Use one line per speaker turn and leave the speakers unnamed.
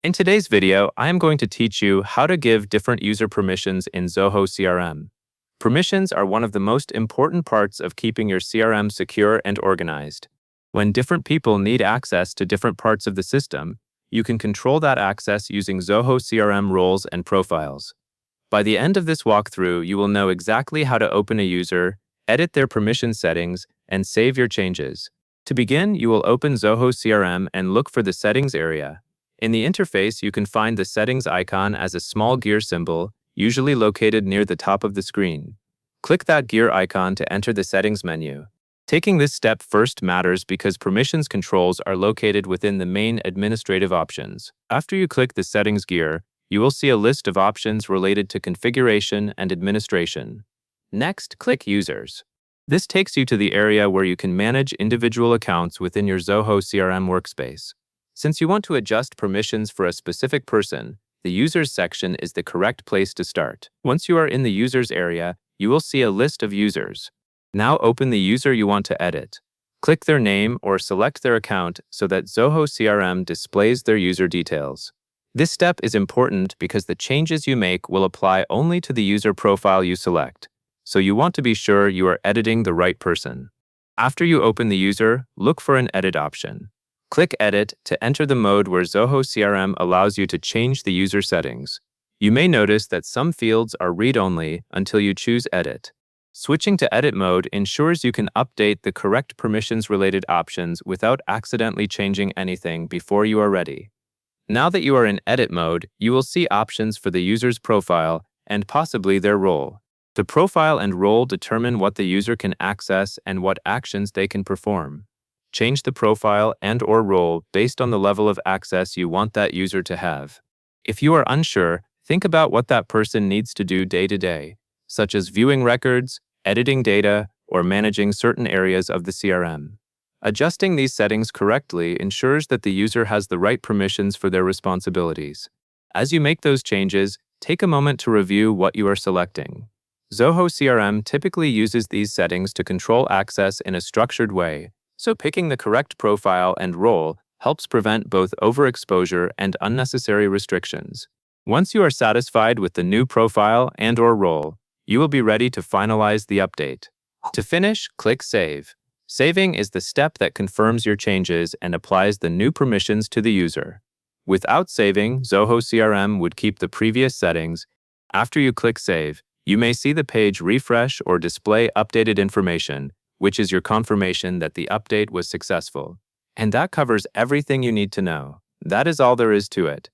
In today's video, I am going to teach you how to give different user permissions in Zoho CRM. Permissions are one of the most important parts of keeping your CRM secure and organized. When different people need access to different parts of the system, you can control that access using Zoho CRM roles and profiles. By the end of this walkthrough, you will know exactly how to open a user, edit their permission settings, and save your changes. To begin, you will open Zoho CRM and look for the Settings area. In the interface, you can find the settings icon as a small gear symbol, usually located near the top of the screen. Click that gear icon to enter the settings menu. Taking this step first matters because permissions controls are located within the main administrative options. After you click the settings gear, you will see a list of options related to configuration and administration. Next, click Users. This takes you to the area where you can manage individual accounts within your Zoho CRM workspace. Since you want to adjust permissions for a specific person, the Users section is the correct place to start. Once you are in the Users area, you will see a list of users. Now open the user you want to edit. Click their name or select their account so that Zoho CRM displays their user details. This step is important because the changes you make will apply only to the user profile you select, so you want to be sure you are editing the right person. After you open the user, look for an edit option. Click Edit to enter the mode where Zoho CRM allows you to change the user settings. You may notice that some fields are read-only until you choose Edit. Switching to Edit mode ensures you can update the correct permissions-related options without accidentally changing anything before you are ready. Now that you are in Edit mode, you will see options for the user's profile and possibly their role. The profile and role determine what the user can access and what actions they can perform. Change the profile and/or role based on the level of access you want that user to have. If you are unsure, think about what that person needs to do day to day, such as viewing records, editing data, or managing certain areas of the CRM. Adjusting these settings correctly ensures that the user has the right permissions for their responsibilities. As you make those changes, take a moment to review what you are selecting. Zoho CRM typically uses these settings to control access in a structured way, so picking the correct profile and role helps prevent both overexposure and unnecessary restrictions. Once you are satisfied with the new profile and/or role, you will be ready to finalize the update. To finish, click Save. Saving is the step that confirms your changes and applies the new permissions to the user. Without saving, Zoho CRM would keep the previous settings. After you click Save, you may see the page refresh or display updated information, which is your confirmation that the update was successful. And that covers everything you need to know. That is all there is to it.